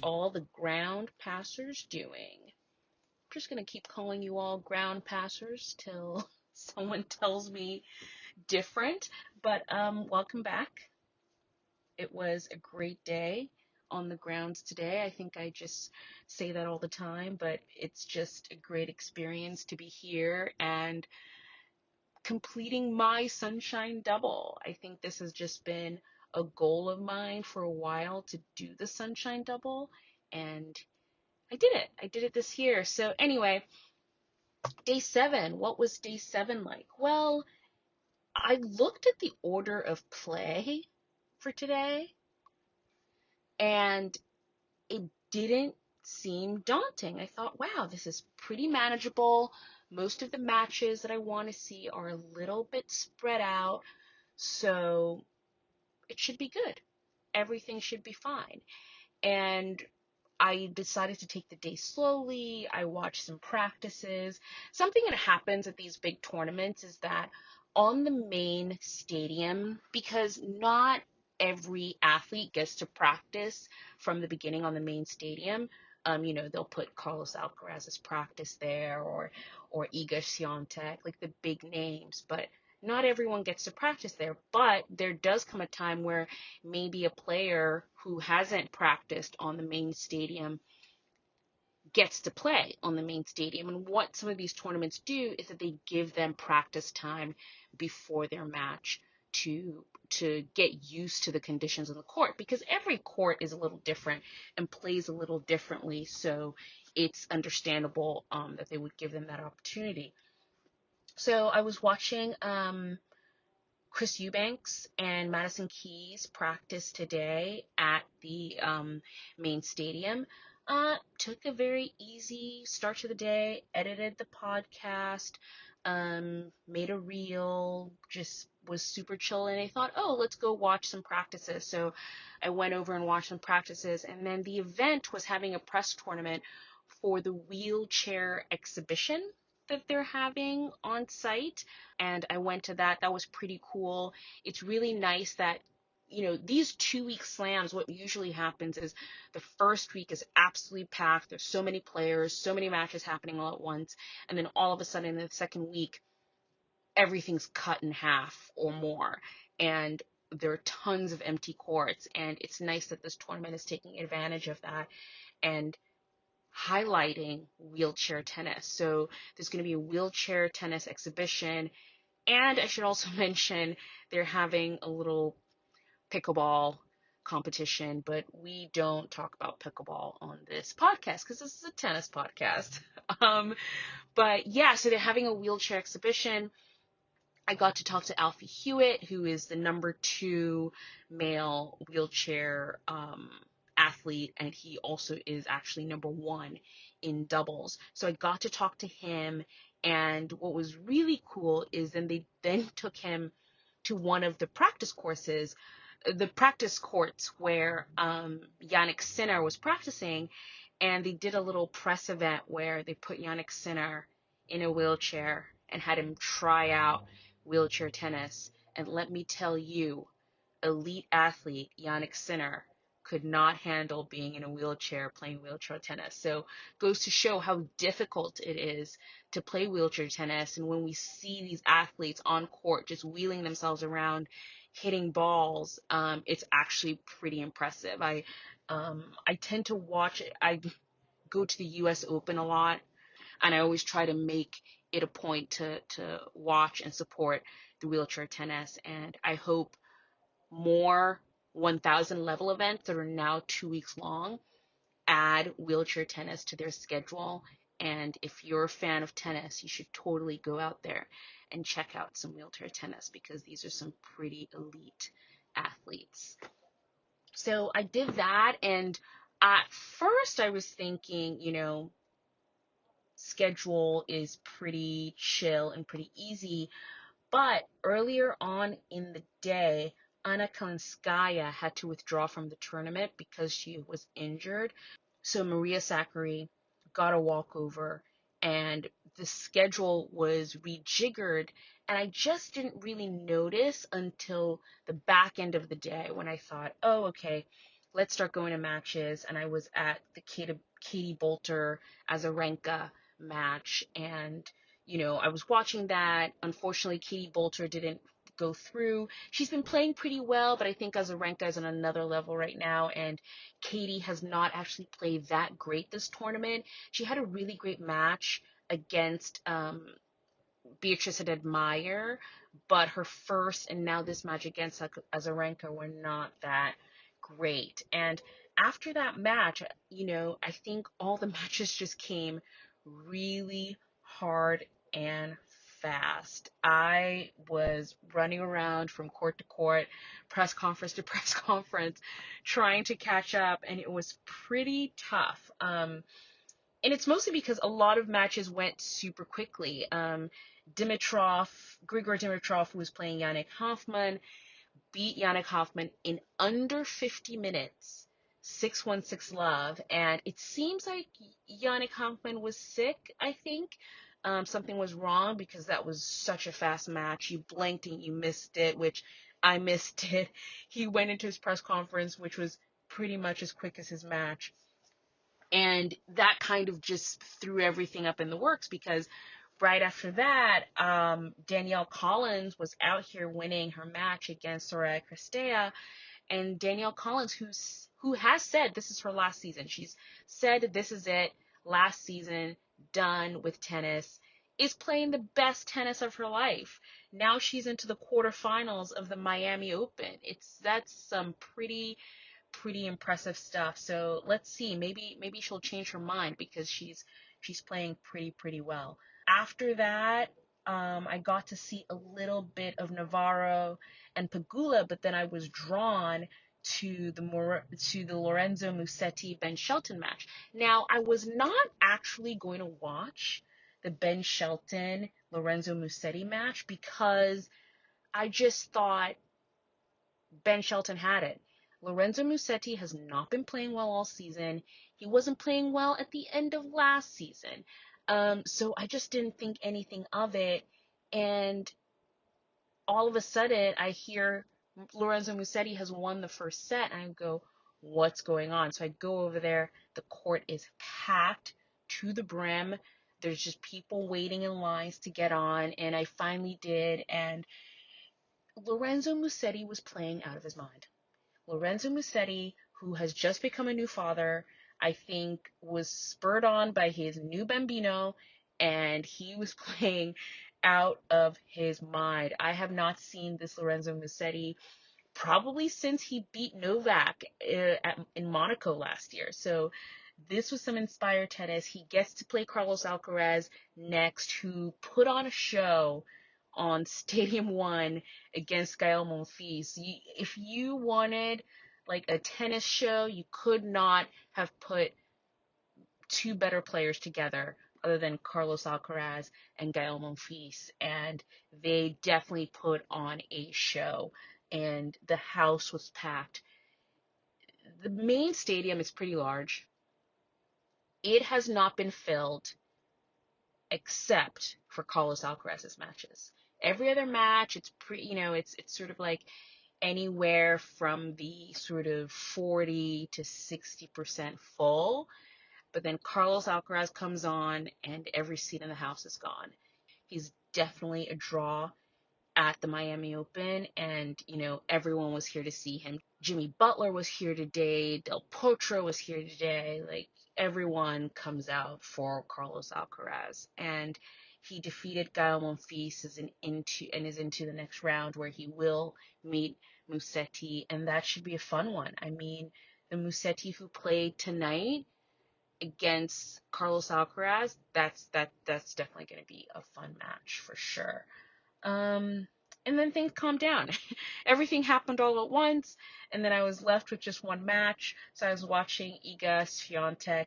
all the ground passers doing? I'm just going to keep calling you all ground passers till someone tells me different. But welcome back. It was a great day on the grounds today. I think I just say that all the time, but it's just a great experience to be here and completing my sunshine double. I think this has just been a goal of mine for a while to do the sunshine double, and I did it. I did it this year. So anyway, day 7. What was day 7 like? Well, I looked at the order of play for today, and it didn't seem daunting. I thought, wow, this is pretty manageable. Most of the matches that I want to see are a little bit spread out, so it should be good. Everything should be fine. And I decided to take the day slowly. I watched some practices. Something that happens at these big tournaments is that on the main stadium, because not every athlete gets to practice from the beginning on the main stadium. They'll put Carlos Alcaraz's practice there, or Iga Swiatek, like the big names, but not everyone gets to practice there. But there does come a time where maybe a player who hasn't practiced on the main stadium gets to play on the main stadium. And what some of these tournaments do is that they give them practice time before their match to get used to the conditions on the court, because every court is a little different and plays a little differently. So it's understandable that they would give them that opportunity. So I was watching Chris Eubanks and Madison Keys practice today at the main stadium. Took a very easy start to the day, edited the podcast, made a reel, just was super chill. And I thought, oh, let's go watch some practices. So I went over and watched some practices. And then the event was having a press tournament for the wheelchair exhibition that they're having on site, and I went to that. That was pretty cool. It's really nice that, these 2-week slams, what usually happens is the first week is absolutely packed. There's so many players, so many matches happening all at once, and then all of a sudden in the second week, everything's cut in half or more, and there are tons of empty courts, and it's nice that this tournament is taking advantage of that and highlighting wheelchair tennis. So there's going to be a wheelchair tennis exhibition. And I should also mention they're having a little pickleball competition, but we don't talk about pickleball on this podcast because this is a tennis podcast. But yeah, so they're having a wheelchair exhibition. I got to talk to Alfie Hewitt, who is the number 2 male wheelchair athlete, and he also is actually number 1 in doubles. So I got to talk to him, and what was really cool is then they then took him to one of the practice courses, the practice courts where Yannick Sinner was practicing, and they did a little press event where they put Yannick Sinner in a wheelchair and had him try out wheelchair tennis. And let me tell you, elite athlete Yannick Sinner could not handle being in a wheelchair playing wheelchair tennis. So goes to show how difficult it is to play wheelchair tennis. And when we see these athletes on court just wheeling themselves around, hitting balls, it's actually pretty impressive. I tend to watch it. I go to the US Open a lot, and I always try to make it a point to watch and support the wheelchair tennis. And I hope more 1,000 level events that are now 2 weeks long add wheelchair tennis to their schedule. And if you're a fan of tennis, you should totally go out there and check out some wheelchair tennis, because these are some pretty elite athletes. So I did that, and at first I was thinking, schedule is pretty chill and pretty easy. But earlier on in the day, Anna Kalinskaya had to withdraw from the tournament because she was injured. So Maria Sakkari got a walkover, and the schedule was rejiggered. And I just didn't really notice until the back end of the day when I thought, oh, okay, let's start going to matches. And I was at the Katie Bolter Azarenka match, and I was watching that. Unfortunately, Katie Bolter didn't go through. She's been playing pretty well, but I think Azarenka is on another level right now, and Katie has not actually played that great this tournament. She had a really great match against Beatrice had admire, but her first and now this match against Azarenka were not that great. And after that match, I think all the matches just came really hard and fast. I was running around from court to court, press conference to press conference, trying to catch up, and it was pretty tough. And it's mostly because a lot of matches went super quickly. Grigor Dimitrov, who was playing Yannick Hoffman, beat Yannick Hoffman in under 50 minutes, 6-1, 6-love. And it seems like Yannick Hoffman was sick, I think. Something was wrong because that was such a fast match. You blinked and you missed it, which I missed it. He went into his press conference, which was pretty much as quick as his match. And that kind of just threw everything up in the works because right after that, Danielle Collins was out here winning her match against Soraya Cristea. And Danielle Collins, who has said this is her last season, she's said this is it, last season, done with tennis, is playing the best tennis of her life. Now she's into the quarterfinals of the Miami Open. That's some pretty impressive stuff. So let's see. Maybe she'll change her mind because she's playing pretty well. After that, I got to see a little bit of Navarro and Pagula, but then I was drawn to the Lorenzo Musetti Ben Shelton match. Now, I was not actually going to watch the Ben Shelton Lorenzo Musetti match because I just thought Ben Shelton had it. Lorenzo Musetti has not been playing well all season. He wasn't playing well at the end of last season. So I just didn't think anything of it. And all of a sudden, I hear Lorenzo Musetti has won the first set, and I go, what's going on? So I go over there. The court is packed to the brim. There's just people waiting in lines to get on, and I finally did. And Lorenzo Musetti was playing out of his mind. Lorenzo Musetti, who has just become a new father, I think was spurred on by his new bambino, and he was playing out of his mind. I have not seen this Lorenzo Musetti probably since he beat Novak in Monaco last year. So this was some inspired tennis. He gets to play Carlos Alcaraz next, who put on a show on Stadium 1 against Gael Monfils. If you wanted like a tennis show, you could not have put two better players together other than Carlos Alcaraz and Gael Monfils, and they definitely put on a show, and the house was packed. The main stadium is pretty large. It has not been filled except for Carlos Alcaraz's matches. Every other match, it's sort of like anywhere from the sort of 40 to 60% full. But then Carlos Alcaraz comes on and every seat in the house is gone. He's definitely a draw at the Miami Open, and everyone was here to see him. Jimmy Butler was here today, Del Potro was here today. Like, everyone comes out for Carlos Alcaraz, and he defeated Gael Monfils is into the next round where he will meet Musetti, and that should be a fun one. I mean, the Musetti who played tonight against Carlos Alcaraz, that's definitely going to be a fun match for sure. And then things calmed down. Everything happened all at once, and then I was left with just one match. So I was watching Iga Swiatek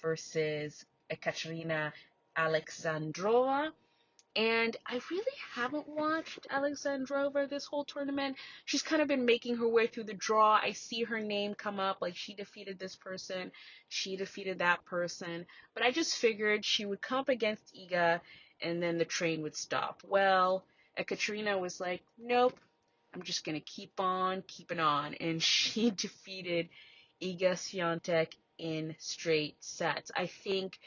versus Ekaterina Alexandrova. And I really haven't watched Alexandrova this whole tournament. She's kind of been making her way through the draw. I see her name come up, like she defeated this person, she defeated that person. But I just figured she would come up against Iga, and then the train would stop. Well, Ekaterina was like, nope, I'm just going to keep on keeping on. And she defeated Iga Swiatek in straight sets. I think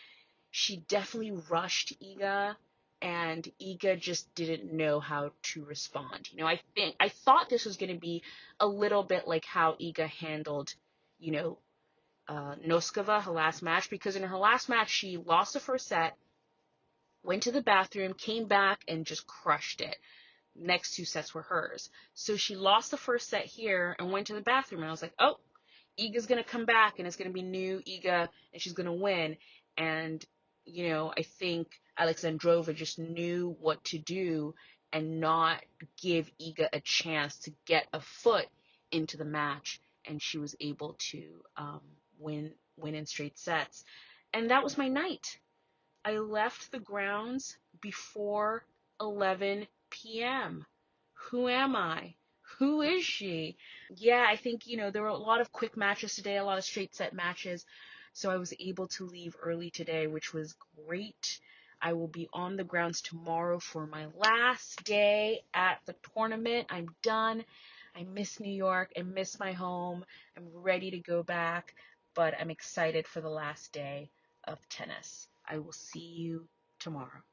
she definitely rushed Iga, and Iga just didn't know how to respond. I thought this was going to be a little bit like how Iga handled, you know, Noskova, her last match, because in her last match she lost the first set, went to the bathroom, came back, and just crushed it. Next two sets were hers. So she lost the first set here and went to the bathroom, and I was like, oh, Iga's going to come back, and it's going to be new Iga, and she's going to win. And, I think Alexandrova just knew what to do and not give Iga a chance to get a foot into the match, and she was able to win in straight sets. And that was my night. I left the grounds before 11 p.m. Who am I? Who is she? Yeah, I think, there were a lot of quick matches today, a lot of straight set matches. So I was able to leave early today, which was great. I will be on the grounds tomorrow for my last day at the tournament. I'm done. I miss New York. I miss my home. I'm ready to go back, but I'm excited for the last day of tennis. I will see you tomorrow.